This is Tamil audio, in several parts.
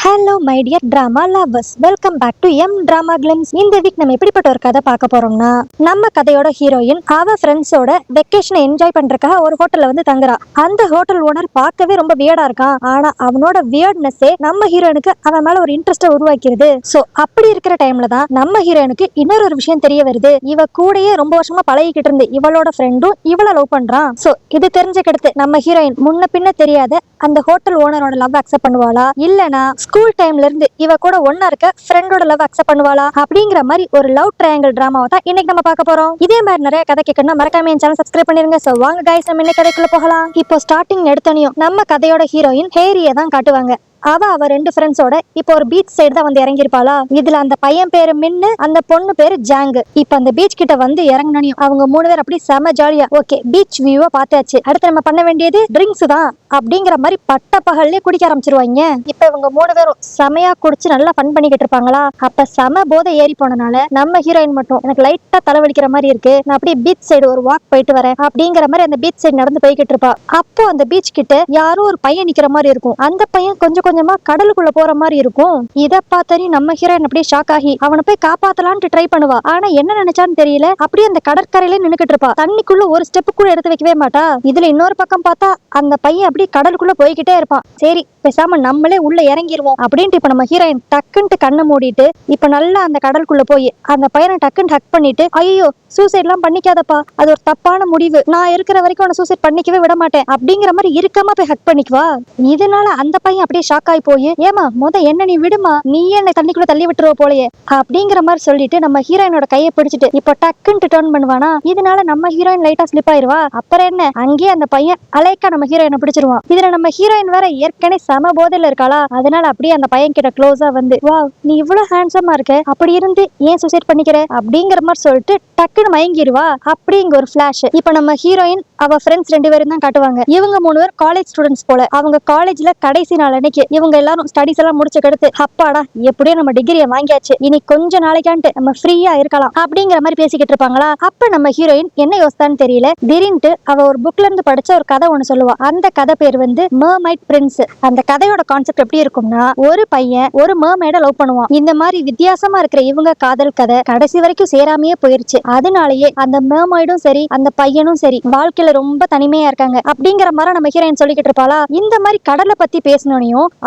Hello my dear drama lovers, welcome back to my drama glimpse. இந்த வீக் நம்ம எப்படிப்பட்ட ஒரு கதை பார்க்க போறோம்னா, நம்ம கதையோட ஹீரோயின் அவ ஃப்ரெண்ட்ஸோட வெக்கேஷனை என்ஜாய் பண்றதுக்காக ஒரு ஹோட்டல்ல வந்து தங்குறா. அந்த ஹோட்டல் ஓனர் பார்க்கவே ரொம்ப வியர்டா இருக்கான். ஆனா அவனோட வியர்ட்னஸே நம்ம ஹீரோயினுக்கு அவன் மேல ஒரு இன்ட்ரெஸ்ட உருவாக்கிடுது. சோ அப்படி இருக்கிற டைம்ல தான் நம்ம ஹீரோயினுக்கு இன்னொரு விஷயம் தெரிய வருது. இவ கூடயே ரொம்ப வருஷமா பழகிக்கிட்டு இருந்து இவளோட ஃப்ரெண்டும் இவள லவ் பண்றான். சோ இது தெரிஞ்சுக்கிடுத்து நம்ம ஹீரோயின் முன்ன பின்ன தெரியாத அந்த ஹோட்டல் ஓனரோட லவ் அக்செப்ட் பண்ணுவாளா, இல்லனா ஸ்கூல் டைம்ல இருந்து இவ கூட ஒன்னா இருக்க ஃப்ரெண்டோட லவ் அக்செப்ட் பண்ணுவாளா அப்படிங்கிற மாதிரி ஒரு லவ் ட்ரையாங்கிள் டிராமாவை தான் இன்னைக்கு நம்ம பார்க்க போறோம். இதே மாதிரி நிறைய கதை கேட்கணும்னா மறக்காம என் சேனல் சப்ஸ்கிரைப் பண்ணிருங்க. சோ வாங்க கைஸ், நம்ம இன்னைக்கு கதைக்குள்ள போகலாம். இப்போ ஸ்டார்டிங் எடுத்தனையும் நம்ம கதையோட ஹீரோயின் ஹேரியை தான் காட்டுவாங்க. அவ ரெண்டு ஃப்ரெண்ட்ஸோட இப்போ ஒரு பீச் சைடு தான் வந்து இறங்கிருப்பாளா. இதுல அந்த பையன் பேரு மின்னு, அந்த பொண்ணு பேரு ஜாங்கு. இப்ப அந்த பீச் கிட்ட வந்து இறங்கணும். அவங்க மூணு பேர் அப்படி செம ஜாலியா ஓகே பீச் வியூவை பார்த்தாச்சு, அடுத்து நம்ம பண்ண வேண்டியது ட்ரிங்க்ஸ் தான் அப்படிங்கிற மாதிரி பட்ட பகல்லே குடிக்க ஆரம்பிச்சிருவாங்க. இப்ப இவங்க மூணு பேரும் செமையா குடிச்சு நல்லா ஃபன் பண்ணிக்கிட்டு இருப்பாங்களா. அப்ப செம போதை ஏறி போனனால நம்ம ஹீரோயின் மட்டும் எனக்கு லைட்டா தலைவலிக்கிற மாதிரி இருக்கு, நான் அப்படியே பீச் சைடு ஒரு வாக் போயிட்டு வரேன் அப்படிங்கிற மாதிரி அந்த பீச் சைடு நடந்து போய்கிட்டு இருப்பா. அப்போ அந்த பீச் கிட்ட யாரோ ஒரு பையன் நிக்கிற மாதிரி இருக்கும். அந்த பையன் கொஞ்சம் கொஞ்சமா கடலுக்குள்ள போற மாதிரி இருக்கும். இத பார்த்தனி நம்ம ஹீரோயின் அப்படியே ஷாக் ஆகி அவனை போய் காப்பாத்தலான்ட்டு ட்ரை பண்ணுவா. ஆனா என்ன நினைச்சான்னு தெரியல, அப்படியே அந்த கடற்கரையில நின்னுக்கிட்டு இருப்பா. தண்ணிக்குள்ள ஒரு ஸ்டெப் கூட எடுத்து வைக்கவே மாட்டா. இதுல இன்னொரு பக்கம் பார்த்தா அந்த பையன் அப்படியே கடலுக்குள்ள போய்கிட்டே இருப்பான். சரி பேசாம நம்மளே உள்ள இறங்கிருவோம் அப்படின்ட்டு இப்ப நம்ம ஹீரோயின் டக்குன்ட்டு கண்ணை மூடிட்டு இப்ப நல்லா அந்த கடலுக்குள்ள போய் அந்த பையனை டக்குன்னு ஹக் பண்ணிட்டு, ஐயோ சூசைட் எல்லாம் பண்ணிக்காதப்பா, அது ஒரு தப்பான முடிவு, நான் இருக்கிற வரைக்கும் உன்னை சூசைட் பண்ணிக்கவே விட மாட்டேன் அப்படிங்கிற மாதிரி இருக்காம போய் ஹக் பண்ணிக்குவா. இதனால அந்த பையன் அப்படியே ஷாக் ஆகி போய், ஏமா என்ன நீ விடுமா, நீ என்னை தண்ணிக்குள்ள தள்ளி விட்டுருவ போலயே அப்படிங்கிற மாதிரி சொல்லிட்டு நம்ம ஹீரோயினோட கையை பிடிச்சிட்டு இப்போ டக்குன்ட்டு டர்ன் பண்ணுவானா. இதனால நம்ம ஹீரோயின் லைட்டா ஸ்லிப் ஆயிருவா. அப்புறம் என்ன, அங்கேயே அந்த பையன் அலைக்கா நம்ம ஹீரோயினை பிடிச்சிருவான். இதுல நம்ம ஹீரோயின் வேற ஏற்கனவே சம போதையில இருக்காளா. அதனால அப்படியே அந்த பையன் கிட்ட க்ளோஸா வந்து, வா நீ இவ்வளவு ஹேண்ட்ஸமா இருக்க, அப்படி இருந்து ஏன் சூசைட் பண்ணிக்கிற அப்படிங்கிற மாதிரி சொல்லிட்டு டக்குன்னு மயங்கிடுவா. அப்படி இங்க ஒரு ஃபிளாஷ். இப்ப நம்ம ஹீரோயின் அவ ஃப்ரெண்ட்ஸ் ரெண்டு பேரும் தான் காட்டுவாங்க. இவங்க மூணு பேர் காலேஜ் ஸ்டூடெண்ட்ஸ் போல. அவங்க காலேஜ்ல கடைசி நாள் அன்னைக்கு இவங்க எல்லாரும் ஸ்டடிஸ் எல்லாம் முடிச்சு கெடுத்து, அப்பாடா எப்படியோ நம்ம டிகிரியை வாங்கியாச்சு, இனி கொஞ்ச நாளைக்கான்ட்டு நம்ம ஃப்ரீயா இருக்கலாம் அப்படிங்கிற மாதிரி பேசிக்கிட்டு இருப்பாங்களா. அப்ப நம்ம ஹீரோயின் என்ன யோசித்தான்னு தெரியல, திடீர்னு அவ ஒரு புக்ல இருந்து படிச்ச ஒரு கதை ஒண்ணு சொல்லுவா. அந்த கதை பேர் வந்து மர்மைட் பிரின்ஸ். அந்த கதையோட கான்செப்ட் எப்படி இருக்கும்னா, ஒரு பையன் ஒரு மர்மைட லவ் பண்ணுவான். இந்த மாதிரி வித்தியாசமா இருக்கிற இவங்க காதல் கதை கடைசி வரைக்கும் சேராமையே போயிருச்சு. அதனாலயே அந்த மர்மைடும் சரி அந்த பையனும் சரி வாழ்க்கையில ரொம்ப தனிமையா இருக்காங்க அப்படிங்கிற மாதிரி நம்ம ஹீரோயின் சொல்லிக்கிட்டு இருப்பாளா. இந்த மாதிரி கடலை பத்தி பேசணும்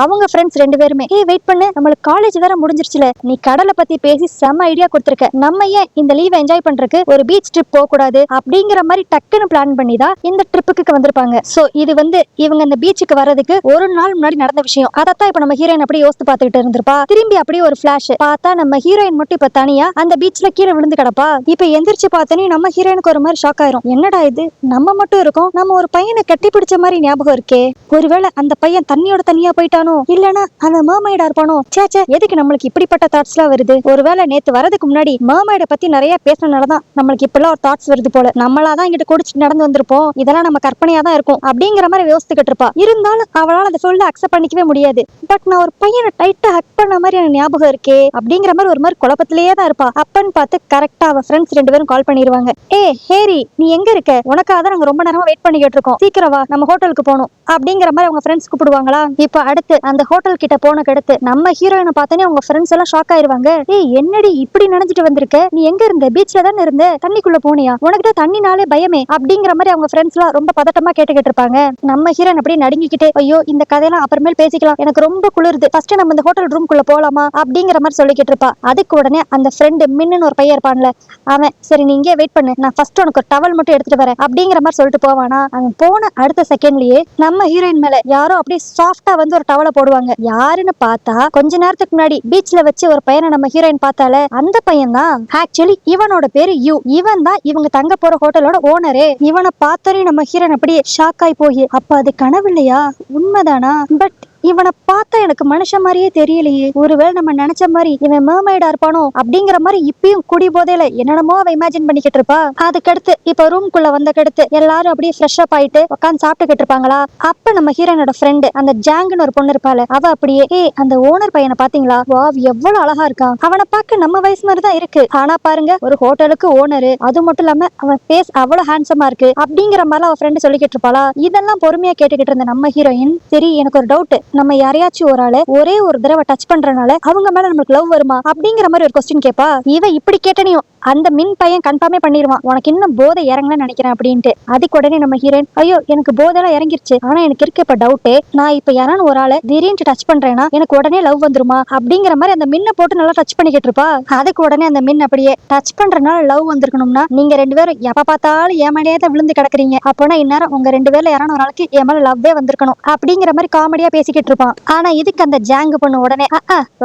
அவங்க ஃப்ரெண்ட்ஸ் ரெண்டு பேருமே, ஏ வெயிட் பண்ணு, நம்மளுக்கு காலேஜ் வேற முடிஞ்சிருச்சுல, நீ கடலை பத்தி பேசி செம்ம ஐடியா கொடுத்துருக்க, நம்ம ஏன் இந்த லீவ் என்ஜாய் பண்றதுக்கு ஒரு பீச் ட்ரிப் போக கூடாது அப்படிங்கிற மாதிரி டக்குன்னு பிளான் பண்ணி தான் இந்த ட்ரிப்புக்கு வந்திருப்பாங்க. சோ இது வந்து இவங்க இந்த பீச்சுக்கு வர்றதுக்கு ஒரு நாள் முன்னாடி நடந்த விஷயம். அதத்தான் இப்ப நம்ம ஹீரோயின் அப்படியே யோசித்து பார்த்துக்கிட்டு இருந்திருப்பா. திரும்பி அப்படியே ஒரு பிளாஷ் பார்த்தா நம்ம ஹீரோயின் மட்டும் இப்ப தனியா அந்த பீச்ல கீழே விழுந்து கிடப்பா. இப்ப எந்திரிச்சு பார்த்தனே நம்ம ஹீரோயினுக்கு ஒரு மாதிரி ஷாக் ஆயிரும். என்னடா இது, நம்ம மட்டும் இருக்கோம், நம்ம ஒரு பையனை கட்டி பிடிச்ச மாதிரி ஞாபகம் இருக்கே, ஒருவேளை அந்த பையன் தண்ணியோட தனியா போயிட்டானோ, இல்லனா அந்த மர்மைடா இருப்பானோ, சேச்சே எதுக்கு நம்மளுக்கு இப்படிப்பட்ட தாட்ஸ் எல்லாம் வருது, ஒருவேளை நேத்து வரதுக்கு முன்னாடி மர்மைட பத்தி நிறைய பேசினதுனாலதான் நம்மளுக்கு இப்பெல்லாம் ஒரு தாட்ஸ் வருது போல, நம்மளாதான் இங்கிட்ட குடிச்சிட்டு நடந்து வந்திருப்போம், இதெல்லாம் நம்ம கற்பனையா தான் இருக்கும் அப்படிங்கிற மாதிரி யோசிச்சுக்கிட்டு இருப்பா. இருந்தாலும் அவளால் அதை ஃபுல்லா அக்செப்ட் பண்ணிக்கவே முடியாது. பட் நான் ஒரு பையனை டைட்டா ஹக் பண்ண மாதிரி எனக்கு ஞாபகம் இருக்கே அப்படிங்கிற மாதிரி ஒரு மாதிரி குழப்பத்திலேயே தான் இருப்பா. அப்பன்னு பார்த்து கரெக்டா அவ ஃப்ரெண்ட்ஸ் ரெண்டு பேரும் கால் பண்ணிடுவாங்க. ஏ ஹேரி, நீ எங்க இருக்க, உனக்காக தான் நாங்க ரொம்ப நேரமா வெயிட் பண்ணிக்கிட்டு இருக்கோம், சீக்கிரம் வா நம்ம ஹோட்டலுக்கு போகணும் அப்படிங்கிற மாதிரி அவங்க ஃப்ரெண்ட்ஸ் கூப்பிடுவாங்களா. இப்ப அடுத்து அந்த ஹோட்டல் கிட்ட போன கடுத்து நம்ம ஹீரோயினை பார்த்தனே அவங்க ஃப்ரெண்ட்ஸ் எல்லாம் ஷாக் ஆயிருவாங்க. ஏய் என்னடி இப்படி நினைச்சிட்டு வந்திருக்க, நீ எங்க இருந்த, பீச்ல தானே இருந்த, தண்ணிக்குள்ள போனியா, உனக்கு தண்ணினாலே பயமே அப்படிங்கிற மாதிரி அவங்க ஃப்ரெண்ட்ஸ் எல்லாம் ரொம்ப பதட்டமா கேட்டுக்கிட்டு இருப்பாங்க. நம்ம ஹீரோயின் அப்படியே நடுங்கிக்கிட்டே, ஐயோ இந்த கதையெல்லாம் அப்புறமேல் பேசிக்கலாம், எனக்கு ரொம்ப குளிருது, ஃபர்ஸ்ட் நம்ம இந்த ஹோட்டல் ரூம்குள்ள போலாமா அப்படிங்கிற மாதிரி சொல்லிக்கிட்டு இருப்பா. அதுக்கு உடனே அந்த ஃப்ரெண்டு மின்னு ஒரு பையன் இருப்பான்ல, அவன் சரி நீ இங்கே வெயிட் பண்ணு, நான் ஃபர்ஸ்ட் உனக்கு ஒரு டவல் மட்டும் எடுத்துட்டு வரேன் அப்படிங்கிற மாதிரி சொல்லிட்டு போவானா. அவன் போன அடுத்த செகண்ட்லயே நம்ம ஹீரோயின் மேல யாரோ அப்படியே சாஃப்டா வந்து ஒரு டவலை போடுவாங்க. யாருன்னு பார்த்தா கொஞ்ச நேரத்துக்கு முன்னாடி பீச்ல வச்சு ஒரு பையனை நம்ம ஹீரோயின் பார்த்தால அந்த பையன் தான். ஆக்சுவலி இவனோட பேரு யூ. இவன் தான் இவங்க தங்க போற ஹோட்டலோட ஓனரே. இவனை பார்த்தோன்னே நம்ம ஹீரோயின் அப்படியே ஷாக் ஆகி போய், அப்ப அது கனவு இல்லையா உண்மைதானா, பட் இவனை பார்த்தா எனக்கு மனுஷன் மாதிரியே தெரியலையே, ஒருவேளை நம்ம நினைச்ச மாதிரி இவன் மர்மைடா இருப்பானோ அப்படிங்கிற மாதிரி இப்பயும் குடி போதையில என்னென்னமோ அவ இமேஜின் பண்ணிக்கிட்டு இருப்பா. அதுக்கடுத்து இப்ப ரூம்குள்ள வந்த கடுத்து எல்லாரும் அப்படியே ஃப்ரெஷ் அப் ஆயிட்டு உட்காந்து சாப்பிட்டுக்கிட்டு இருப்பாங்களா. அப்ப நம்ம ஹீரோனோட ஃப்ரெண்டு அந்த ஜாங்குன்னு ஒரு பொண்ணு இருப்பாள், அவ அப்படியே, ஏ அந்த ஓனர் பையனை பாத்தீங்களா, வா எவ்வளவு அழகா இருக்கான், அவனை பார்க்க நம்ம வயசு மாதிரி தான் இருக்கு, ஆனா பாருங்க ஒரு ஹோட்டலுக்கு ஓனரு, அது மட்டும் இல்லாம அவன் ஃபேஸ் அவ்வளவு ஹேண்ட்ஸமா இருக்கு அப்படிங்கிற மாதிரி அவ ஃப்ரெண்டு சொல்லிக்கிட்டு இருப்பாளா. இதெல்லாம் பொறுமையா கேட்டுக்கிட்டு இருந்த நம்ம ஹீரோயின், சரி எனக்கு ஒரு டவுட், நம்ம யாரையாச்சும் ஒரு ஆளு ஒரே ஒரு தடவை டச் பண்றனால அவங்க மேல நமக்கு லவ் வருமா அப்படிங்கிற மாதிரி ஒரு கொஸ்டின் கேப்பா. இவ இப்படி கேட்டனையும் அந்த மின் பையன் கன்ஃபார்மே பண்ணிடுவான், உனக்கு இன்னும் போதை இறங்கலன்னு நினைக்கிறேன் அப்படின்ட்டு. அதுக்கு உடனே நம்ம ஹீரோயின், ஐயோ எனக்கு போதெல்லாம் இறங்கிருச்சு, ஆனா எனக்கு இருக்க இப்ப டவுட், நான் இப்ப யாரான ஒரு ஆளை திடீர்னு டச் பண்றேன்னா எனக்கு உடனே லவ் வந்துருமா அப்படிங்கிற மாதிரி அந்த மின்னை போட்டு நல்லா டச் பண்ணிக்கிட்டு இருப்பா. அதுக்கு உடனே அந்த மின் அப்படியே, டச் பண்றதுனால லவ் வந்திருக்கணும்னா நீங்க ரெண்டு பேரும் எப்ப பார்த்தாலும் ஏமாடியே தான் விழுந்து கிடக்குறீங்க, அப்போனா இந்நேரம் உங்க ரெண்டு பேர்ல யாரான ஒரு ஆளுக்கு என் மேல லவ்வே வந்திருக்கணும் அப்படிங்கிற மாதிரி காமெடியா பேசிக்கிட்டு இருப்பான். ஆனா இதுக்கு அந்த ஜாங்கு பொண்ணு உடனே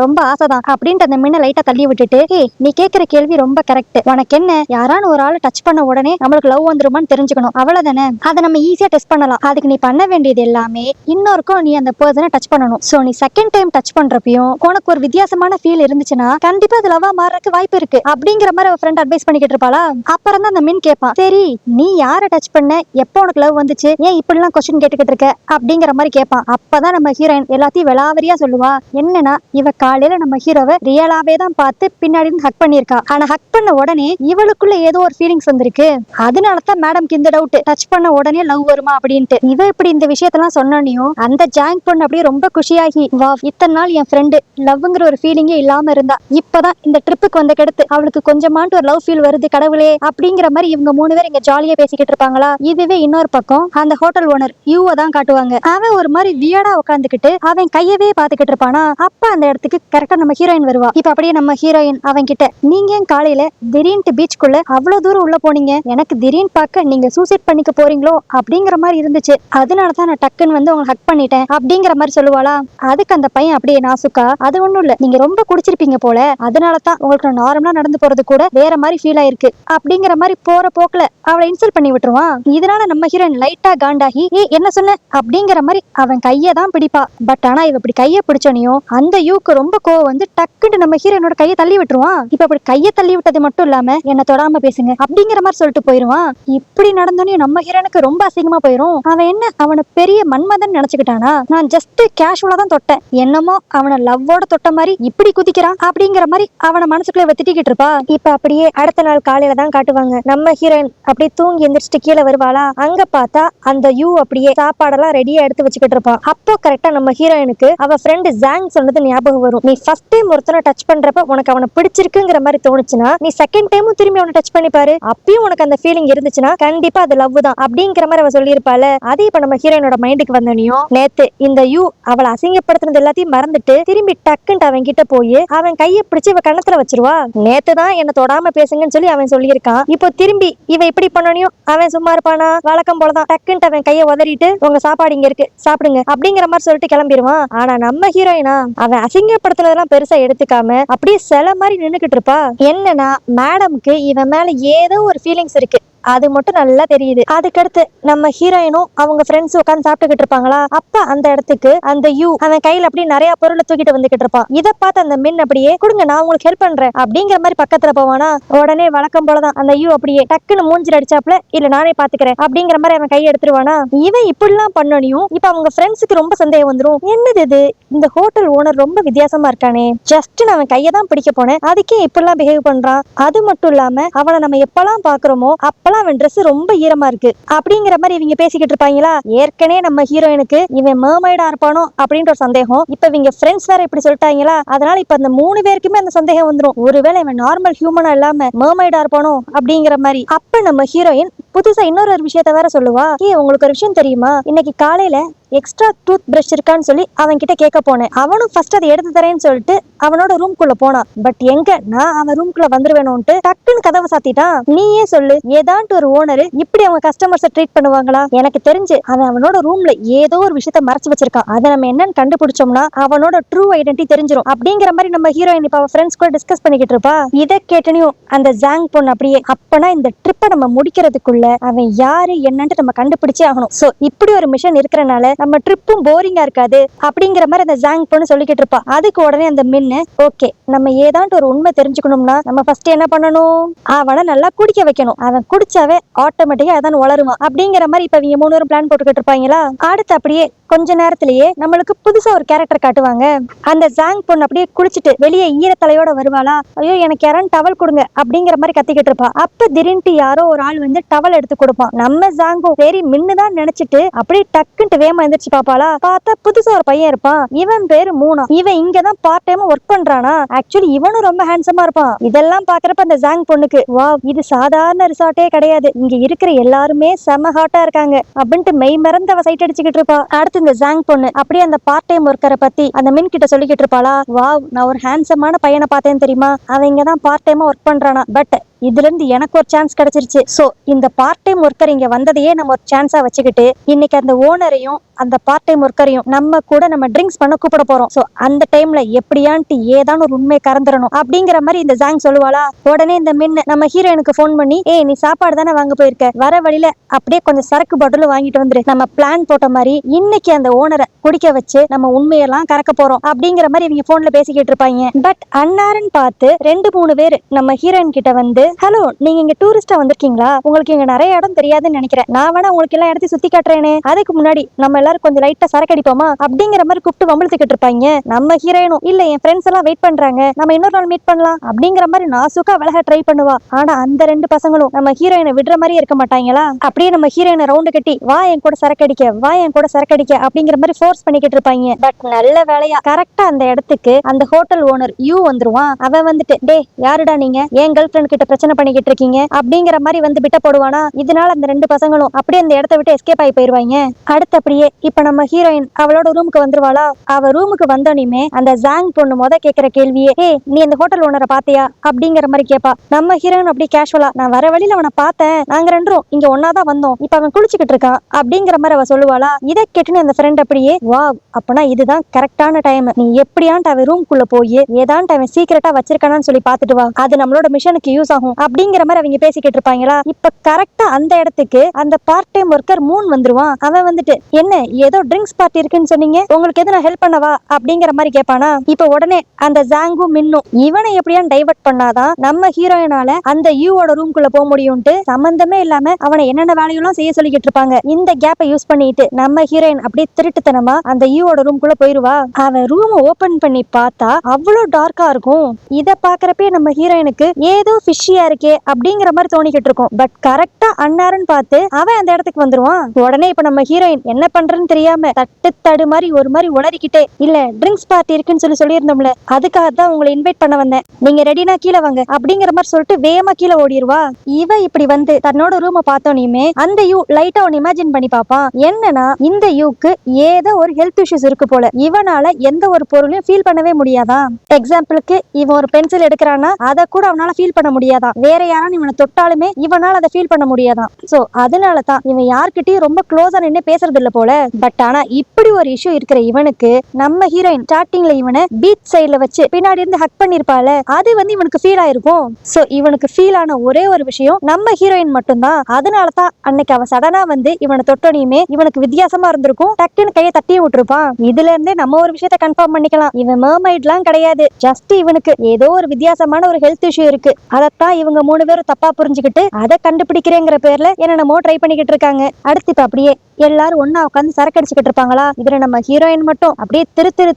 ரொம்ப ஆசைதான் அப்படின்ட்டு அந்த மின்னை லைட்டா தள்ளி விட்டுட்டு, நீ கேட்கிற கேள்வி ரொம்ப கரெக்ட், உனக்கு என்ன யாரான ஒரு ஆளு டச் பண்ண உடனே நம்மளுக்கு லவ் வந்துருமான்னு தெரிஞ்சுக்கணும், அவ்வளவுதானே, அதை நம்ம ஈஸியா டெஸ்ட் பண்ணலாம். அதுக்கு நீ பண்ண வேண்டியது எல்லாமே இன்னொருக்கும் நீ அந்த பர்சனை டச் பண்ணணும். சோ நீ செகண்ட் டைம் டச் பண்றப்பையும் உனக்கு ஒரு வித்தியாசமான ஃபீல் இருந்துச்சுன்னா கண்டிப்பா அது லவ்வா மாறதுக்கு வாய்ப்பு இருக்கு அப்படிங்கிற மாதிரி அவ ஃப்ரெண்ட் அட்வைஸ் பண்ணிக்கிட்டு இருப்பாளா. அப்புறம் தான் அந்த மின் கேட்பான், சரி நீ யாரை டச் பண்ண, எப்போ உனக்கு லவ் வந்துச்சு, ஏன் இப்படி எல்லாம் கொஸ்டின் கேட்டுக்கிட்டு இருக்க அப்படிங்கிற மாதிரி கேட்பான். அப்பதான் நம்ம ஹீரோயின் எல்லாத்தையும் விளாவரியா சொல்லுவா. என்னன்னா இவ காலையில நம்ம ஹீரோவை ரியலாவே தான் பார்த்து பின்னாடி இருந்து ஹக் பண்ணிருக்கா. ஆனா ஹக் பண்ண உடனே இவளுக்குள்ள ஏதோ ஒரு ஃபீலிங்ஸ் வந்திருக்கு. அதனாலதான் மேடம்க்கு இந்த டவுட், டச் பண்ண உடனே லவ் வருமா அப்படின்ட்டு. இவ இப்படி இந்த விஷயத்தெல்லாம் சொன்னோனையும் அந்த ஜாங் பொண்ணு அப்படியே ரொம்ப குஷியாகி, வா இத்தனை நாள் என் ஃப்ரெண்டு லவ்ங்கிற ஒரு ஃபீலிங்கே இல்லாம இருந்தா, இப்பதான் இந்த ட்ரிப்புக்கு வந்த கெடுத்து அவளுக்கு கொஞ்சமாட்டு ஒரு லவ் ஃபீல் வருது கடவுளே அப்படிங்கிற மாதிரி இவங்க மூணு பேர் இங்க ஜாலியா பேசிக்கிட்டு இருப்பாங்களா. இதுவே இன்னொரு பக்கம் அந்த ஹோட்டல் ஓனர் யூவை தான் காட்டுவாங்க. அவன் ஒரு மாதிரி வியர்டா உட்காந்துக்கிட்டு அவன் கையவே பாத்துக்கிட்டு இருப்பானா. அப்ப அந்த இடத்துக்கு கரெக்டா நம்ம ஹீரோயின் வருவா. இப்ப அப்படியே நம்ம ஹீரோயின் அவன் கிட்ட, நீங்க காலையில திடீர்னு பீச்சுக்குள்ள அவ்வளவு தூரம் உள்ள போனீங்க, எனக்கு திடீர்னு பார்க்க நீங்க சூசைட் பண்ணிக்க போறீங்களோ அப்படிங்கிற மாதிரி இருந்துச்சு, அதனாலதான் நான் டக்குன்னு வந்து உங்களை ஹக் பண்ணிட்டேன் அப்படிங்கிற மாதிரி சொல்லுவாளா. அதுக்கு அந்த பையன் அப்படியே நாசுக்கா, அது ஒண்ணும் இல்ல, நீங்க ரொம்ப குடிச்சிருப்பீங்க போல, அதனாலதான் உங்களுக்கு நார்மலா நடந்து போறது கூட வேற மாதிரி ஃபீல் ஆயிருக்கு அப்படிங்கிற மாதிரி போற போக்குல அவளை இன்சல்ட் பண்ணி விட்டுருவான். இதனால நம்ம ஹீரோயின் லைட்டா காண்டாகி, என்ன சொன்ன அப்படிங்கிற மாதிரி அவன் கையை தான் பிடிப்பா. பட் ஆனா இவ இப்படி கையை பிடிச்சோனையும் அந்த யூக்கு ரொம்ப கோவம் வந்து டக்குன்னு நம்ம ஹீரோயினோட கையை தள்ளி விட்டுருவான். இப்ப அப்படி கையை தள்ளி விட்டது மட்டும் இல்லாம என்ன தொடாம பேசுங்க அப்படிங்கிற மாதிரி சொல்லிட்டு போயிருவான். இப்படி நடந்தோடனே நம்ம ஹீரோனுக்கு ரொம்ப அசிங்கமா போயிரும். அவன் என்ன அவனை பெரிய மன்மதன் நினைச்சுக்கிட்டானா, நான் ஜஸ்ட் கேஷுவலா தான் தொட்டேன், என்னமோ அவனை லவ்வோட தொட்ட மாதிரி இப்படி குதிக்கிறான் அப்படிங்கிற மாதிரி அவனை மனசுக்குள்ள திட்டிக்கிட்டு இருப்பா. இப்ப அப்படியே அடுத்த நாள் காலையில தான் காட்டுவாங்க. நம்ம ஹீரோயின் அப்படியே தூங்கி எந்திரிச்சிட்டு கீழே வருவாளா. அங்க பார்த்தா அந்த யூ அப்படியே சாப்பாடெல்லாம் ரெடியா எடுத்து வச்சுக்கிட்டு இருப்பான். அப்போ கரெக்டா நம்ம ஹீரோயினுக்கு அவ ஃப்ரெண்டு ஜாங் சொன்னது ஞாபகம் வரும். நீ ஃபர்ஸ்ட் டைம் ஒருத்தனை டச் பண்றப்ப உனக்கு அவனை பிடிச்சிருக்குங்கிற மாதிரி தோணுச்சுன்னா நீ செகண்ட் டைமும் திரும்பி அவனை டச் பண்ணி பாரு, அப்பயும் உனக்கு அந்த ஃபீலிங் இருந்துச்சுன்னா கண்டிப்பா அது லவ் தான் அப்படிங்கிற மாதிரி அவ சொல்லியிருப்பாள். அது இப்ப நம்ம ஹீரோயினோட மைண்டுக்கு வந்தனையும் நேத்து இந்த யூ அவளை அசிங்கப்படுத்தினது எல்லாத்தையும் மறந்துட்டு திரும்பி டக்குன்ட்டு அவன் கிட்ட போய் அவன் கையை பிடிச்சு இவ கணத்துல வச்சிருவா. நேத்து தான் என்ன தொடாம பேசுங்கன்னு சொல்லி அவன் சொல்லியிருக்கான். இப்போ திரும்பி இவ இப்படி பண்ணனையும் அவன் சும்மா இருப்பானா, வழக்கம் போலதான் டக்குன்ட்டு அவன் கையை உதறிட்டு உங்க சாப்பாடு இங்க இருக்கு சாப்பிடுங்க அப்படிங்கிற மாதிரி சொல்லிட்டு கிளம்பிடுவான். ஆனா நம்ம ஹீரோயினா அவன் அசிங்கப்படுத்தினதெல்லாம் பெருசா எடுத்துக்காம அப்படியே சில மாதிரி நின்னுக்கிட்டு இருப்பா. என்னன்னா மேடம்க்கு இவன் மேல ஏதோ ஒரு ஃபீலிங்ஸ் இருக்கு, அது மட்டும் நல்லா தெரியுது. அதுக்கடுத்து நம்ம ஹீரோயினும் அவங்க ஃப்ரெண்ட்ஸ் உட்காந்து சாப்பிட்டுக்கிட்டு இருப்பாங்களா. அப்ப அந்த இடத்துக்கு அந்த யூ அவன் கையில அப்படியே நிறைய பொருளை தூக்கிட்டு வந்துகிட்டு இருப்பான். இதை பார்த்து அந்த மின் அப்படியே, கொடுங்க நான் உங்களுக்கு ஹெல்ப் பண்றேன் அப்படிங்கிற மாதிரி பக்கத்துல போவானா. உடனே வழக்கம் போலதான் அந்த யூ அப்படியே டக்குன்னு மூஞ்சில் அடிச்சாப்ல, இல்ல நானே பாத்துக்கிறேன் அப்படிங்கிற மாதிரி அவன் கையை எடுத்துருவானா. இவன் இப்படிலாம் பண்ணனையும் இப்ப அவங்க ஃப்ரெண்ட்ஸுக்கு ரொம்ப சந்தேகம் வந்துடும். என்னது இது, இந்த ஹோட்டல் ஓனர் ரொம்ப வித்தியாசமா இருக்கானே, ஜஸ்ட் நான் அவன் கையை தான் பிடிக்க போனேன், அதுக்கே இப்படிலாம் பிஹேவ் பண்றான். அது மட்டும் இல்லாம அவனை நம்ம எப்பெல்லாம் பாக்குறோமோ அப்பெல்லாம் அவன் ட்ரெஸ் ரொம்ப ஈரமா இருக்கு அப்படிங்கிற மாதிரி இவங்க பேசிக்கிட்டு இருப்பாங்களா. ஏற்கனவே நம்ம ஹீரோயினுக்கு இவன் மர்மைடா இருப்பானோ அப்படின்ற ஒரு சந்தேகம். இப்ப இவங்க ஃப்ரெண்ட்ஸ் வேற இப்படி சொல்லிட்டாங்களா, அதனால இப்ப அந்த 3 பேருக்குமே அந்த சந்தேகம் வந்துடும், ஒருவேளை இவன் நார்மல் ஹியூமனா இல்லாம மர்மைடா இருப்பானோ அப்படிங்கிற மாதிரி. அப்ப நம்ம ஹீரோயின் புதுசா இன்னொரு விஷயத்த வேற சொல்லுவா. உங்களுக்கு ஒரு விஷயம் தெரியுமா, இன்னைக்கு காலையில எக்ஸ்ட்ரா டூத் பிரஷ் இருக்கான்னு சொல்லி அவன் கிட்ட கேட்க போனேன். அவனும் ஃபர்ஸ்ட் அதை எடுத்து தரேன்னு சொல்லிட்டு அவனோட ரூம்குள்ள போனான். பட் எங்க நான் அவன் ரூம்குள்ள வந்துருவேணும்ட்டு டக்குன்னு கதவை சாத்திட்டான். நீயே சொல்லு, ஏதான்ட்டு ஒரு ஓனர் இப்படி அவங்க கஸ்டமர்ஸை ட்ரீட் பண்ணுவாங்களா? எனக்கு தெரிஞ்சு அவன் அவனோட ரூம்ல ஏதோ ஒரு விஷயத்த மறைச்சு வச்சிருக்கான். அதை நம்ம என்னன்னு கண்டுபிடிச்சோம்னா அவனோட ட்ரூ ஐடென்டிட்டி தெரிஞ்சிடும் அப்படிங்கிற மாதிரி நம்ம ஹீரோயின் இப்ப அவ ஃப்ரெண்ட்ஸ் கூட டிஸ்கஸ் பண்ணிக்கிட்டு இருப்பா. இதை கேட்டனையும் அந்த ஜாங் பொண்ணு அப்படியே, அப்பனா இந்த ட்ரிப்பை நம்ம முடிக்கிறதுக்குள்ள அவன் யாரு என்னன்ட்டு நம்ம கண்டுபிடிச்சே ஆகணும். சோ இப்படி ஒரு மிஷன் இருக்கிறனால நம்ம ட்ரிப்பும் போரிங்கா இருக்காது அப்படிங்கிற மாதிரி அந்த ஜாங் பொண்ணு சொல்லிக்கிட்டு இருப்பா. அதுக்கு உடனே அந்த மின்னு, ஓகே நம்ம ஏதான்ட்டு ஒரு உண்மை தெரிஞ்சுக்கணும்னா நம்ம ஃபர்ஸ்ட் என்ன பண்ணணும், அவனை நல்லா குடிக்க வைக்கணும், அவன் குடிச்சாவே ஆட்டோமேட்டிக்கா அதான் வளருவான் அப்படிங்கிற மாதிரி இப்ப இவங்க 3 பேரும் பிளான் போட்டுக்கிட்டு இருப்பாங்களா. அடுத்து அப்படியே கொஞ்ச நேரத்திலேயே நம்மளுக்கு புதுசா ஒரு கேரக்டர் காட்டுவாங்க. அந்த ஜாங் பொண்ணு அப்படியே குளிச்சுட்டு வெளியே ஈரத்தலையோட வருவாளா, ஐயோ எனக்கு யாரும் டவல் கொடுங்க அப்படிங்கிற மாதிரி கத்திக்கிட்டு இருப்பா. அப்ப திடீர்னு யாரோ ஒரு ஆள் வந்து டவல் எடுத்து கொடுப்பான். நம்ம ஜாங்கும் சரி மின்னுதான் நினைச்சிட்டு அப்படியே டக்குன்ட்டு வேமா எந்திரிச்சு பாப்பாளா, பார்த்தா புதுசா ஒரு பையன் இருப்பான். இவன் பேரு மூனா. இவன் இங்கதான் பார்ட் டைம் ஒர்க் பண்றானா. ஆக்சுவலி இவனும் ரொம்ப ஹேண்ட்ஸமா இருப்பான். இதெல்லாம் பாக்குறப்ப அந்த ஜாங் பொண்ணுக்கு வா இது சாதாரண ரிசார்ட்டே கிடையாது, இங்க இருக்கிற எல்லாருமே செம ஹாட்டா இருக்காங்க அப்படின்ட்டு மெய் மறந்து அவ சைட் அடிச்சுக்கிட்டு இருப்பா. அடுத்து இந்த ஜாங் பொண்ணு அப்படியே அந்த பார்ட் டைம் ஒர்க்கரை பத்தி அந்த மின் கிட்ட சொல்லிக்கிட்டு இருப்பாளா, வாவ் நான் ஒரு ஹேண்ட்ஸமான பையனை பார்த்தேன் தெரியுமா, அவன் இங்கதான் பார்ட் டைமா ஒர்க் பண்றானா, பட் இதுல இருந்து எனக்கு ஒரு சான்ஸ் கிடைச்சிருச்சு. சோ இந்த பார்ட் டைம் ஒர்க்கர் இங்க வந்ததையே நம்ம ஒரு சான்ஸா வச்சுக்கிட்டு இன்னைக்கு அந்த ஓனரையும் அந்த பார்ட் டைம் ஒர்க்கரையும் நம்ம கூட நம்ம ட்ரிங்க்ஸ் பண்ண கூப்பிட போறோம். சோ அந்த டைம்ல எப்படியான்ட்டு ஏதான ஒரு உண்மை கறந்துடணும் அப்படிங்கிற மாதிரி இந்த ஜாங் சொல்லுவாளா. உடனே இந்த மின் நம்ம ஹீரோயினுக்கு போன் பண்ணி, நீ சாப்பாடு தானே வாங்க போயிருக்க, வர வழியில அப்படியே கொஞ்சம் சரக்கு பாட்டில் வாங்கிட்டு வந்துரு, நம்ம பிளான் போட்ட மாதிரி இன்னைக்கு அந்த ஓனரை குடிக்க வச்சு நம்ம உண்மையெல்லாம் கறக்க போறோம் அப்படிங்கிற மாதிரி இவங்க போன்ல பேசிக்கிட்டு இருப்பாங்க. பட் அன்னாரன் பார்த்து 2-3 பேர் நம்ம ஹீரோயின் கிட்ட வந்து, ஹலோ நீங்க இங்க டூரிஸ்டா வந்திருக்கீங்களா, உங்களுக்கு இங்க நிறைய இடம் தெரியாதுன்னு நினைக்கிறேன், நான் வேணா உங்களுக்கு எல்லா இடத்தையும் சுத்தி காட்டுறேனே, அதுக்கு முன்னாடி நம்ம எல்லாரும் கொஞ்சம் லைட்டா சரக்கு அடிப்போமா அப்படிங்கிற மாதிரி கூப்பிட்டு வம்பிழுத்துக்கிட்டு இருப்பாங்க. நம்ம ஹீரோயினும் இல்ல என் ஃப்ரெண்ட்ஸ் எல்லாம் வெயிட் பண்றாங்க, நம்ம இன்னொரு நாள் மீட் பண்ணலாம் அப்படிங்கிற மாதிரி நாசுக்கா விலக ட்ரை பண்ணுவா. ஆனா அந்த 2 பசங்களும் நம்ம ஹீரோயினை விடுற மாதிரி இருக்க மாட்டாங்களா. அப்படியே நம்ம ஹீரோயினை ரவுண்டு கட்டி வா என் கூட சரக்கு அடிக்க, வா என் கூட சரக்கு அடிக்க அப்படிங்கிற மாதிரி ஃபோர்ஸ் பண்ணிக்கிட்டு இருப்பாங்க. பட் நல்ல வேலையா கரெக்டா அந்த இடத்துக்கு அந்த ஹோட்டல் ஓனர் யூ வந்துருவான். அவன் வந்துட்டு, டே யாருடா நீங்க, என் கேர்ள் ஃப்ரெண்ட் கிட்ட பிரச்சனை பண்ணிக்கிட்டு இருக்கீங்க அப்படிங்கிற மாதிரி வந்து பிட்ட போடுவானா. இதனால அந்த 2 பசங்களும் அப்படியே அந்த இடத்த விட்டு எஸ்கேப் ஆகி போயிருவாங்க. அடுத்து அப்படியே இப்ப நம்ம ஹீரோயின் அவளோட ரூமுக்கு வந்துருவாளா. அவ ரூமுக்கு வந்தோனையுமே அந்த ஜாங் பொண்ணு கேட்கிற கேள்வியே, நீ அந்த ஹோட்டல் ஓனரை பாத்தியா அப்படிங்கிற மாதிரி கேப்பா. நம்ம ஹீரோயின் அப்படியே கேஷுவலா, நான் வர வழியில அவனை பார்த்தேன், நாங்க 2 இங்க ஒன்னாதான் வந்தோம், இப்ப அவன் குளிச்சுக்கிட்டு இருக்கான் அப்படிங்கிற மாதிரி அவ சொல்லுவாளா. இதை கேட்டுன்னு அந்த ஃப்ரெண்ட் அப்படியே, வா அப்பனா இதுதான் கரெக்டான டைம், நீ எப்படியான்ட்டு அவன் ரூம்குள்ள போய் ஏதான்ட்டு அவன் சீக்கிரட்டா வச்சிருக்கானான்னு சொல்லி பாத்துட்டு வா, அது நம்மளோட மிஷனுக்கு யூஸ் ஆகும் அப்படிங்கிற மாதிரி அவங்க பேசிக்கிட்டு இருப்பாங்களா. இப்ப கரெக்டா அந்த இடத்துக்கு அந்த பார்ட் டைம் ஒர்க்கர் மூன் வந்துருவான். அவன் வந்துட்டு, என்ன ஏதோ ட்ரிங்க்ஸ் பார்ட்டி இருக்குன்னு சொன்னீங்க, உங்களுக்கு எது நான் ஹெல்ப் பண்ணவா அப்படிங்கிற மாதிரி கேட்பானா. இப்ப உடனே அந்த ஜாங்கும் மின்னும் இவனை எப்படியா டைவர்ட் பண்ணாதான் நம்ம ஹீரோயினால அந்த யூவோட ரூம்குள்ள போக முடியும்ட்டு சம்பந்தமே இல்லாம அவனை என்னென்ன வேலையெல்லாம் செய்ய சொல்லிக்கிட்டு இருப்பாங்க. இந்த கேப்பை யூஸ் பண்ணிட்டு நம்ம ஹீரோயின் அப்படியே திருட்டுத்தனமா அந்த யூவோட ரூம்குள்ள போயிருவா. அவன் ரூம் ஓபன் பண்ணி பார்த்தா அவ்வளவு டார்க்கா இருக்கும். இத பாக்குறப்பே நம்ம ஹீரோயினுக்கு ஏதோ ஃபிஷியா இருக்கே அப்படிங்கிற மாதிரி தோணிக்கிட்டு இருக்கும். பட் கரெக்டா அன்னாருன்னு பார்த்து அவன் அந்த இடத்துக்கு வந்துருவான். உடனே இப்ப நம்ம ஹீரோயின் என்ன பண்றேன்னு தெரியாம தட்டு தடு மாதிரி ஒரு மாதிரி உளறிக்கிட்டே, இல்ல ட்ரிங்க்ஸ் பார்ட்டி இருக்குன்னு சொல்லியிருந்தோம்ல, அதுக்காக தான் உங்களை இன்வைட் பண்ண வந்தேன், நீங்க ரெடினா கீழே வாங்க அப்படிங்கிற மாதிரி சொல்லிட்டு வேகமா கீழே ஓடிடுவா. இவ இப்படி வந்து தன்னோட ரூமை பார்த்தோன்னே அந்த யூ லைட்டா ஒன்னு இமேஜின் பண்ணி பாப்பான். என்னன்னா இந்த யூக்கு ஏதோ ஒரு ஹெல்த் இஷ்யூஸ் இருக்கு போல, இவனால எந்த ஒரு பொருளையும் ஃபீல் பண்ணவே முடியாதான். எக்ஸாம்பிளுக்கு இவன் ஒரு பென்சில் எடுக்கிறான்னா அதை கூட அவனால ஃபீல் பண்ண முடியாதான். வேற யாரும் இவனை தொட்டாலுமே இவனால அதை ஃபீல் பண்ண முடியாதான். சோ அதனால தான் இவன் யார்கிட்டயும் ரொம்ப க்ளோஸா நின்று பேசுறது இல்ல போல. பட் ஆனா இப்படி ஒரு இஷ்யூ இருக்கிற இவனுக்கு நம்ம ஹீரோயின் ஸ்டார்டிங்ல இவனை பீச் சைடுல வச்சு பின்னாடி இருந்து ஹக் பண்ணிருப்பால, அது வந்து இவனுக்கு ஃபீல் ஆயிருக்கும். சோ இவனுக்கு ஃபீல் ஆன ஒரே ஒரு விஷயம் நம்ம ஹீரோயின் மட்டும்தான். அதனாலதான் அன்னைக்கு அவன் சடனா வந்து இவனை தொட்டோனையுமே இவனுக்கு வித்தியாசமா இருந்திருக்கும். டக்குன்னு கையை தட்டி விட்டுருப்பான். இதுல இருந்தே நம்ம ஒரு விஷயத்த கன்ஃபார்ம் பண்ணிக்கலாம், இவன் மெர்மைட்லாம் கிடையாது, ஜஸ்ட் இவனுக்கு ஏதோ ஒரு வித்தியாசமான ஒரு ஹெல்த் இஷ்யூ இருக்கு. அதத்தான் இவங்க 3 பேரும் தப்பா புரிஞ்சுக்கிட்டு அதை கண்டுபிடிக்கிறேங்கிற பேர்ல என்னென்னமோ ட்ரை பண்ணிக்கிட்டு இருக்காங்க. அடுத்து இப்ப அப்படியே எல்லாரும் ஒன்னா உட்காந்து சரக்கு அடிச்சுக்கிட்டு இருப்பாங்களா. இதுல நம்ம ஹீரோயின் மட்டும் அப்படியே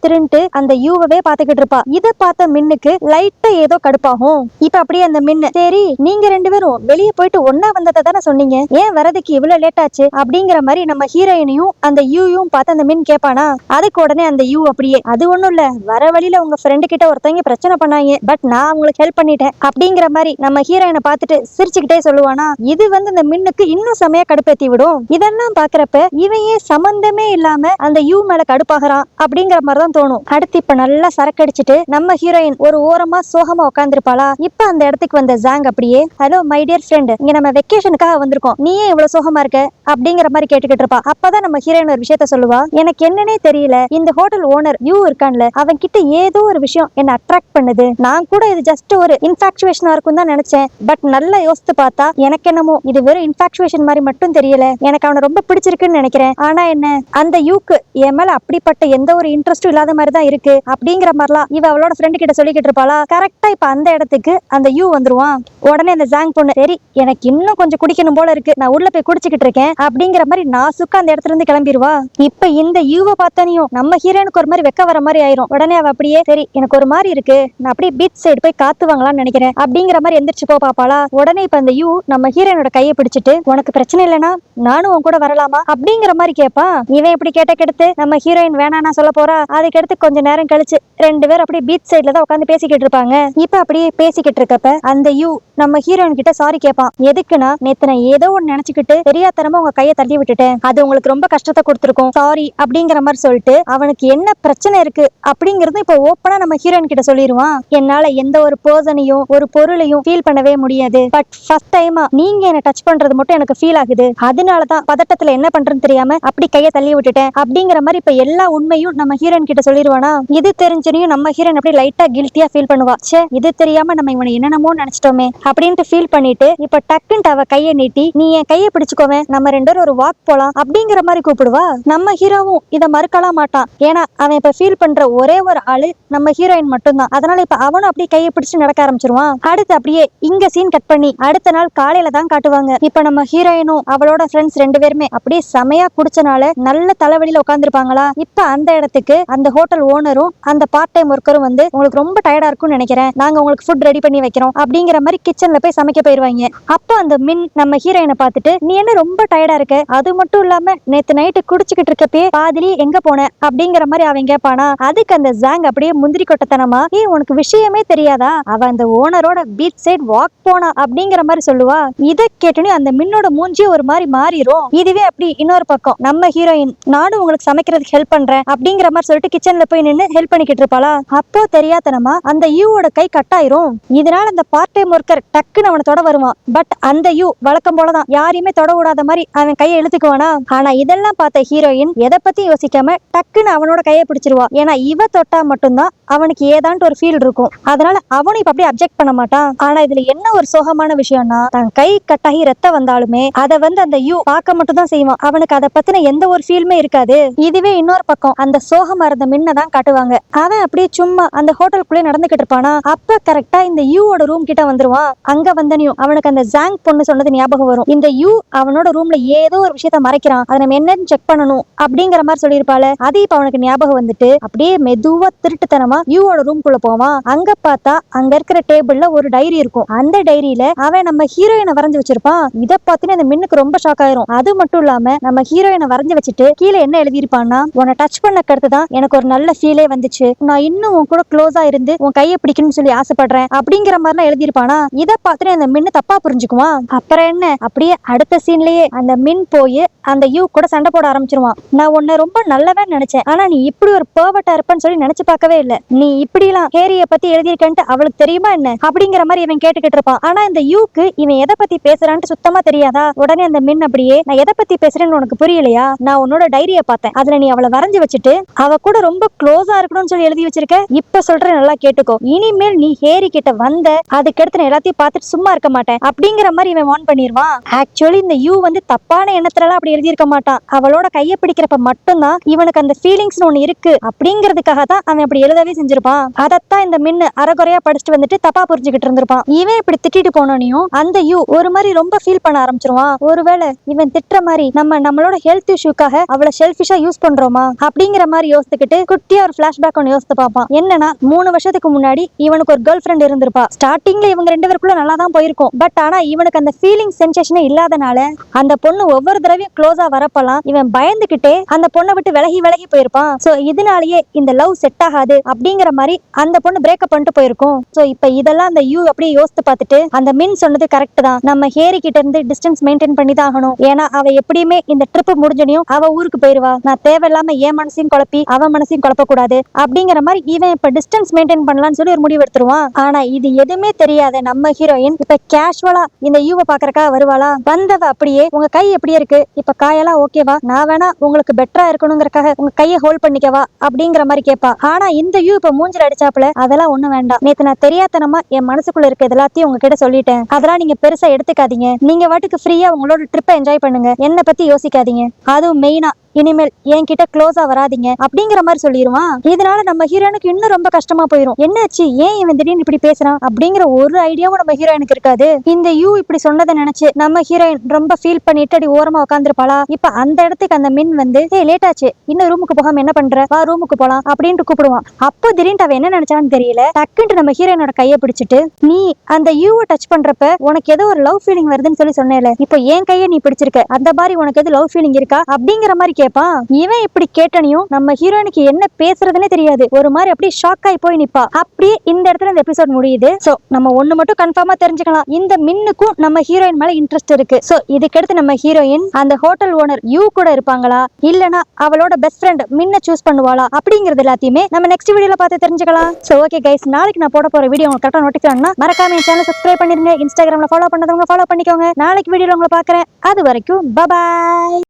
திருன்ட்டு அந்த யூவே பாத்துக்கிட்டு இருப்பா. இத பார்த்த மின்னுக்கு லைட்டா ஏதோ கடுப்பாகும். இப்ப அப்படியே அந்த மின்னு, சரி நீங்க 2 பேரும் வெளியே போயிட்டு ஒன்னா வந்ததை தானே சொன்னீங்க, ஏன் வரதுக்கு இவ்வளவு லேட் ஆச்சு அப்படிங்கிற மாதிரி நம்ம ஹீரோயினையும் அந்த யூயும் பார்த்து அந்த மின் கேட்பானா. அதுக்கு உடனே அந்த யூ அப்படியே, அது ஒண்ணும் இல்ல, வர வழியில உங்க ஃப்ரெண்டு கிட்ட ஒருத்தவங்க பிரச்சனை பண்ணாங்க, பட் நான் உங்களுக்கு ஹெல்ப் பண்ணிட்டேன் அப்படிங்கிற மாதிரி நம்ம ஹீரோயினை பார்த்துட்டு சிரிச்சுக்கிட்டே சொல்லுவானா. இது வந்து இந்த மின்னுக்கு இன்னும் செமையா கடுப்பேத்தி விடும். இதெல்லாம் பாக்குற இவையே சம்பந்தமே இல்லாம அந்த யூ மேல கடுப்பாகிறான் அப்படிங்கிற மாதிரிதான் தோணும். அடுத்து இப்ப நல்லா சரக்கு அடிச்சுட்டு நம்ம ஹீரோயின் ஒரு ஓரமா சோகமா உட்காந்துருப்பாளா. இப்ப அந்த இடத்துக்கு வந்த ஜாங் அப்படியே, ஹலோ மை டியர் ஃப்ரெண்ட், இங்க நம்ம வெக்கேஷனுக்காக வந்திருக்கோம், நீயே இவ்வளவு சோகமா இருக்க அப்படிங்கிற மாதிரி கேட்டுக்கிட்டு இருப்பா. அப்பதான் நம்ம ஹீரோயின் ஒரு விஷயத்த சொல்லுவா, எனக்கு என்னன்னே தெரியல, இந்த ஹோட்டல் ஓனர் யூ இருக்கான்ல, அவன் கிட்ட ஏதோ ஒரு விஷயம் என்ன அட்ராக்ட் பண்ணுது. நான் கூட இது ஜஸ்ட் ஒரு இன்ஃபாக்சுவேஷனா இருக்கும் தான் நினைச்சேன். பட் நல்லா யோசித்து பார்த்தா எனக்கு என்னமோ இது வெறும் இன்ஃபாக்சுவேஷன் மாதிரி மட்டும் தெரியல, எனக்கு அவனை ரொம்ப பிடிச்சிருக்கு நினைக்கிறேன். ஆனா என்ன அந்த யூக்கு என் மேல அப்படிப்பட்ட எந்த ஒரு இன்ட்ரெஸ்டும் இல்லாத மாதிரி தான் இருக்கு அப்படிங்கிற மாதிரிலாம் இவ அவளோட ஃப்ரெண்டு கிட்ட சொல்லிக்கிட்டு இருப்பாளா. கரெக்டா இப்ப அந்த இடத்துக்கு அந்த யூ வந்துருவான். உடனே அந்த ஜாங் பொண்ணு, சரி எனக்கு இன்னும் கொஞ்சம் குடிக்கணும் போல இருக்கு, நான் உள்ள போய் குடிச்சுக்கிட்டு இருக்கேன் அப்படிங்கிற மாதிரி நாசுக்கா அந்த இடத்துல இருந்து கிளம்பிடுவா. இப்ப இந்த யூவை பார்த்தனையும் நம்ம ஹீரோனுக்கு ஒரு மாதிரி வெக்க வர மாதிரி ஆயிரும். உடனே அவ அப்படியே, சரி எனக்கு ஒரு மாதிரி இருக்கு, நான் அப்படியே பீச் சைடு போய் காத்து வாங்கலாம்னு நினைக்கிறேன் அப்படிங்கிற மாதிரி எந்திரிச்சு போ பாப்பாளா. உடனே இப்ப அந்த யூ நம்ம ஹீரோனோட கையை பிடிச்சிட்டு, உனக்கு பிரச்சனை இல்லைன்னா நானும் உன் கூட வரலாமா அப்படிங்கிற மாதிரி கேட்பான். இவன் இப்படி கெடுத்து நம்ம ஹீரோயின் வேணானா சொல்ல போறா. அதுக்கடுத்து கொஞ்ச நேரம் கழிச்சு ரெண்டு பேரும் அப்படியே பீச் சைட்ல தான் உட்காந்து பேசிக்கிட்டு இருப்பாங்க. இப்ப அப்படியே பேசிக்கிட்டு இருக்கப்ப அந்த யூ நம்ம ஹீரோயின் கிட்ட சாரி கேட்பான். எதுக்குன்னா, நேத்து நான் ஏதோ ஒன்னு நினைச்சுக்கிட்டு தெரியாதனமா உங்க கையை தள்ளி விட்டுட்டேன், அது உங்களுக்கு ரொம்ப கஷ்டத்தை கொடுத்துருக்கும், சாரி அப்படிங்கிற மாதிரி சொல்லிட்டு அவனுக்கு என்ன பிரச்சனை இருக்கு அப்படிங்கறது இப்ப ஓப்பனா நம்ம ஹீரோயின் கிட்ட சொல்லிடுவான். என்னால எந்த ஒரு பர்சனையும் ஒரு பொருளையும் ஃபீல் பண்ணவே முடியாது, பட் ஃபர்ஸ்ட் டைமா நீங்க என்ன டச் பண்றது மட்டும் எனக்கு ஃபீல் ஆகுது, அதனாலதான் பதட்டத்துல என்ன பண்றதுன்னு தெரியாம அப்படி கையை தள்ளி விட்டுட்டேன் அப்படிங்கிற மாதிரி இப்ப எல்லா உண்மையும் நம்ம ஹீரோயின் கிட்ட சொல்லிடுவானா. இது தெரிஞ்சனையும் நம்ம ஹீரோயின் அப்படி லைட்டா கில்ட்டியா ஃபீல் பண்ணுவா. சே, இது தெரியாம நம்ம இவனை என்னென்னமோ நினைச்சிட்டோமே அப்படின்ட்டு ஃபீல் பண்ணிட்டு இப்ப டக்குன்ட்டு அவ கையை நீட்டி, நீ என் கையை பிடிச்சுக்கோவேன், நம்ம ரெண்டு பேரும் ஒரு வாக் போலாம் அப்படிங்கிற மாதிரி கூப்பிடுவா. நம்ம ஹீரோவும் இதை மறுக்கலாம் மாட்டான். ஏன்னா அவன் இப்ப ஃபீல் பண்ற ஒரே ஒரு ஆளு நம்ம ஹீரோயின் மட்டும்தான். அதனால இப்ப அவனும் அப்படியே கையை பிடிச்சு நடக்க ஆரம்பிச்சிருவான். அடுத்து அப்படியே இங்க சீன் கட் பண்ணி அடுத்த நாள் காலையில தான் காட்டுவாங்க. இப்ப நம்ம ஹீரோயினும் அவளோட ஃப்ரெண்ட்ஸ் ரெண்டு பேருமே அப்படியே செமையா குடிச்சனால நல்ல தலைவலியில உட்காந்துருப்பாங்களா. இப்ப அந்த இடத்துக்கு அந்த ஹோட்டல் ஓனரும் அந்த பார்ட் டைம் ஒர்க்கரும் வந்து, உங்களுக்கு ரொம்ப டயர்டா இருக்கும்னு நினைக்கிறேன், நாங்க உங்களுக்கு ஃபுட் ரெடி பண்ணி வைக்கிறோம் அப்படிங்கிற மாதிரி கிச்சன்ல போய் சமைக்க போயிருவாங்க. அப்போ அந்த மின் நம்ம ஹீரோயினை பார்த்துட்டு, நீ என்ன ரொம்ப டயர்டா இருக்க, அது மட்டும் இல்லாம நேத்து நைட்டு குடிச்சுக்கிட்டு இருக்கப்பே பாதிலி எங்க போன அப்படிங்கிற மாதிரி அவன் கேட்பானா. அதுக்கு அந்த ஜாங் அப்படியே முந்திரி கொட்டத்தனமா, உனக்கு விஷயமே தெரியாதா, அவ அந்த ஓனரோட பீச் சைட் வாக் போனா அப்படிங்கிற மாதிரி சொல்லுவா. இதை கேட்டுன்னு அந்த மின்னோட மூஞ்சியே ஒரு மாதிரி மாறிடும். இதுவே அப்படி இன்னொரு பக்கம் நம்ம ஹீரோயின், நானும் உங்களுக்கு சமைக்கிறதுக்கு ஹெல்ப் பண்றேன் அப்படிங்கிற மாதிரி சொல்லிட்டு கிச்சன்ல போய் நின்று ஹெல்ப் பண்ணிக்கிட்டு இருப்பாளா. அப்போ தெரியாதனமா அந்த யூவோட கை கட்டாயிரும். இதனால அந்த பார்ட் டைம் ஒர்க்கர் டக்குன்னு அவனை தொட வருவான். பட் அந்த யூ வழக்கம் போலதான் யாரையுமே தொட விடாத மாதிரி அவன் கையை இழுத்துக்குவானா. ஆனா இதெல்லாம் பார்த்த ஹீரோயின் எதை பத்தி யோசிக்காம டக்குன்னு அவனோட கையை பிடிச்சிருவா. ஏன்னா இவ தொட்டா மட்டும்தான் அவனுக்கு ஏதான்ட்டு ஒரு ஃபீல் இருக்கும். அதனால அவனும் இப்ப அப்படியே அப்செக்ட் பண்ண மாட்டான். ஆனா இதுல என்ன ஒரு சோகமான விஷயம்னா, தன் கை கட்டாகி ரத்தம் வந்தாலுமே அதை வந்து அந்த யூ பார்க்க மட்டும் தான் செய்வான். அவனுக்கு அதை பத்தின எந்த ஒரு ஃபீலுமே இருக்காது. இதுவே இன்னொரு பக்கம் அந்த சோகமா இருந்த மின்னதான் காட்டுவாங்க. அவன் அப்படியே சும்மா அந்த ஹோட்டலுக்குள்ளே நடந்துகிட்டு இருப்பானா. அப்ப கரெக்டா இந்த யூவோட ரூம் கிட்ட வந்துருவான். அங்க வந்தனையும் அவனுக்கு அந்த ஜாங் பொண்ணு சொன்னது ஞாபகம் வரும். இந்த யூ அவனோட ரூம்ல ஏதோ ஒரு விஷயத்த மறைக்கிறான், அதை நம்ம என்னன்னு செக் பண்ணணும் அப்படிங்கிற மாதிரி சொல்லியிருப்பாள். அது இப்ப அவனுக்கு ஞாபகம் வந்துட்டு அப்படியே மெதுவா திருட்டுத்தனமா யூவோட ரூம் குள்ள போவான். அங்க பார்த்தா அங்க இருக்கிற டேபிள்ல ஒரு டைரி இருக்கும். அந்த டைரியில அவன் நம்ம ஹீரோயினை வரைஞ்சு வச்சிருப்பான். இதை பார்த்துன்னு அந்த மின்னுக்கு ரொம்ப ஷாக் ஆயிரும். அது மட்டும் இல்லாம நம்ம ஹீரோயினை வரைஞ்சு வச்சுட்டு கீழே என்ன எழுதியிருப்பான்னா, உன்னை டச் பண்ண கருத்துதான் எனக்கு ஒரு நல்ல ஃபீலே வந்துச்சு, நான் இன்னும் உன் கூட க்ளோஸா இருந்து உன் கையை பிடிக்கணும்னு சொல்லி ஆசைப்படுறேன் அப்படிங்கிற மாதிரிலாம் எழுதியிருப்பானா. இதை பார்த்துட்டு அந்த மின்னு தப்பா புரிஞ்சுக்குவான். அப்புறம் என்ன, அப்படியே அடுத்த சீன்லயே அந்த மின் போய் அந்த யூ கூட சண்டை போட ஆரம்பிச்சிருவான். நான் உன்னை ரொம்ப நல்லவன் நினைச்சேன், ஆனா நீ இப்படி ஒரு பெர்வர்ட்டா இருப்பேன்னு சொல்லி நினைச்சு பார்க்கவே இல்லை, நீ இப்படிலாம் ஹேரிய பத்தி எழுதியிருக்கன்ட்டு அவளுக்கு தெரியுமா என்ன அப்படிங்கிற மாதிரி இவன் கேட்டுக்கிட்டு இருப்பான். ஆனா இந்த யூக்கு இவன் எதை பத்தி பேசுறான்ட்டு சுத்தமா தெரியாதா. உடனே அந்த மின் அப்படியே, நான் எதை பத்தி பேசுறேன்னு உனக்கு புரியலையா, நான் உன்னோட டைரிய பார்த்தேன், அதுல நீ அவளை வரைஞ்சு வச்சுட்டு அவ கூட ரொம்ப க்ளோஸா இருக்கணும்னு சொல்லி எழுதி வச்சிருக்க, இப்ப சொல்றேன் நல்லா கேட்டுக்கோ, இனிமேல் நீ ஹேரி கிட்ட வந்த அதுக்கடுத்து நான் எல்லாத்தையும் பார்த்துட்டு சும்மா இருக்க மாட்டேன் அப்படிங்கிற மாதிரி இவன் வார்ன் பண்ணிடுவான். ஆக்சுவலி இந்த யூ வந்து தப்பான எண்ணத்துல அப்படி எழுதி இருக்க மாட்டான். அவளோட கையை பிடிக்கிறப்ப மட்டும்தான் இவனுக்கு அந்த ஃபீலிங்ஸ் ஒண்ணு இருக்கு அப்படிங்கிறதுக்காக தான் அவன் அப்படி எழுதவே செஞ்சிருப்பான். அதத்தான் இந்த மின்னு அரைகுறையா படிச்சுட்டு வந்துட்டு தப்பா புரிஞ்சுக்கிட்டு இருந்திருப்பான். இவன் இப்படி திட்டிட்டு போனோனையும் அந்த யூ ஒரு மாதிரி ரொம்ப ஃபீல் பண்ண ஆரம்பிச்சிருவான். ஒருவேளை இவன் திட்டுற மாதிரி நம்மளோட ஹெல்த் இஷ்யூக்காக அவளை செல்ஃபிஷா யூஸ் பண்றோமா அப்படிங்கிற மாதிரி யோசிச்சுக்கிட்டு குட்டியா ஒரு பிளாஷ்பேக் ஒன்று யோசித்து பார்ப்பான். என்னன்னா 3 வருஷத்துக்கு முன்னாடி இவனுக்கு ஒரு கேர்ள் ஃப்ரெண்ட் இருந்திருப்பா. ஸ்டார்டிங்ல இவங்க 2 பேருக்குள்ள நல்லா தான் போயிருக்கும். பட் ஆனா இவனுக்கு அந்த ஃபீலிங் சென்சேஷனே இல்லாதனால அந்த பொண்ணு ஒவ்வொரு தடவையும் க்ளோஸா வரப்பலாம் இவன் பயந்துகிட்டே அந்த பொண்ணை விட்டு விலகி விலகி போயிருப்பான். சோ இதனாலேயே இந்த லவ் செட் ஆகாது அப்படிங்கிற மாதிரி அந்த பொண்ணு பிரேக்கப் பண்ணிட்டு போயிருக்கும். சோ இப்ப இதெல்லாம் அந்த யூ அப்படியே யோசித்து பார்த்துட்டு, அந்த மின் சொன்னது கரெக்ட் தான், நம்ம ஹேரி கிட்ட இருந்து டிஸ்டன்ஸ் மெயின்டைன் பண்ணி தான் ஆகணும். ஏன்னா அவ எப்படியுமே இந்த ட்ரிப் முடிஞ்சனையும் அவ ஊருக்கு போயிருவா, நான் தேவையில்லாம என் மனசையும் குழப்பி அவ மனசையும் குழப்ப கூடாது அப்படிங்கிற மாதிரி இவன் இப்ப டிஸ்டன்ஸ் மெயின்டைன் பண்ணலாம்னு சொல்லி ஒரு முடிவு எடுத்துருவான். ஆனா இது எதுவுமே தெரியாத நம்ம ஹீரோயின் இப்ப கேஷுவலா இந்த யூவை பாக்குறக்காக வருவாளா. வந்தவ அப்படியே, உங்க கை எப்படி இருக்கு, இப்ப காயெல்லாம் ஓகேவா, நான் வேணா உங்களுக்கு பெட்டரா இருக்கணுங்கிறக்காக உங்க கையை ஹோல்ட் பண்ணிக்கவா அப்படிங்கிற மாதிரி கேட்பா. ஆனா இந்த யூ இப்ப மூஞ்சில அடிச்சாப்புல, அதெல்லாம் ஒண்ணு வேண்டாம், நேத்து நான் தெரியாதனமா என் மனசுக்குள்ள இருக்க எல்லாத்தையும் உங்ககிட்ட சொல்லிட்டேன், அதெல்லாம் நீங்க பெருசா எடுத்துக்காதீங்க, நீங்க வாட்டுக்கு ஃப்ரீயா உங்களோட ட்ரிப்பை என்ஜாய் பண்ணுங்க, என்ன பத்தி யோசிக்காதீங்க, அதுவும் மெயினா இனிமேல் என்கிட்ட க்ளோஸா வராதீங்க அப்படிங்கிற மாதிரி சொல்லிடுவான். இதனால நம்ம ஹீரோனுக்கு இன்னும் ரொம்ப கஷ்டமா போயிடும். என்னாச்சு, ஏன் இவன் திடீர்னு இப்படி பேசுறான் அப்படிங்கிற ஒரு ஐடியாவும் நம்ம ஹீரோயினுக்கு இருக்காது. இந்த யூ இப்படி சொன்னதை நினைச்சு நம்ம ஹீரோயின் ரொம்ப ஃபீல் பண்ணிட்டு அடி ஓரமா உட்காந்துருப்பாளா. இப்ப அந்த இடத்துக்கு அந்த மின் வந்து லேட் ஆச்சு, இன்னும் ரூமுக்கு போகாம என்ன பண்ற, வா ரூமுக்கு போலாம் அப்படின்ட்டு கூப்பிடுவான். அப்போ திடீர்னு அவ என்ன நினைச்சான்னு தெரியல, டக்குன்ட்டு நம்ம ஹீரோயினோட கையை பிடிச்சிட்டு, நீ அந்த யூவை டச் பண்றப்ப உனக்கு ஏதோ ஒரு லவ் ஃபீலிங் வருதுன்னு சொல்லி சொன்னேல, இப்போ என் கையை நீ பிடிச்சிருக்க, அந்த மாதிரி உனக்கு எது லவ் ஃபீலிங் இருக்கா அப்படிங்கிற மாதிரி கேட்பான். இவன் இப்படி கேட்டனையும் நம்ம ஹீரோயினுக்கு என்ன பேசுறதுன்னே தெரியாது, ஒரு மாதிரி அப்படியே ஷாக் ஆகி போய் நிப்பா. அப்படியே இந்த இடத்துல இந்த எபிசோட் முடியுது. சோ நம்ம ஒண்ணு மட்டும் கன்ஃபார்மா தெரிஞ்சுக்கலாம், இந்த மின்னுக்கும் நம்ம ஹீரோயின் மேல இன்ட்ரெஸ்ட் இருக்கு. சோ இதுக்கடுத்து நம்ம ஹீரோயின் அந்த ஹோட்டல் ஓனர் யூ கூட இருப்பாங்களா, இல்லனா அவளோட பெஸ்ட் ஃப்ரெண்ட் மின்ன சூஸ் பண்ணுவாளா அப்படிங்கறது எல்லாத்தையுமே நம்ம நெக்ஸ்ட் வீடியோல பார்த்து தெரிஞ்சுக்கலாம். சோ ஓகே கைஸ், நாளைக்கு நான் போட போற வீடியோ உங்களுக்கு கரெக்டா நோட்டிஃபை பண்ணா மறக்காம என் சேனலை சப்ஸ்கிரைப் பண்ணிருங்க. இன்ஸ்டாகிராம்ல ஃபாலோ பண்ணாதவங்க ஃபாலோ பண்ணிக்கோங்க. நாளைக்கு வீடியோல உங்களை பார்க்கறேன். அது வரைக்கும் பை.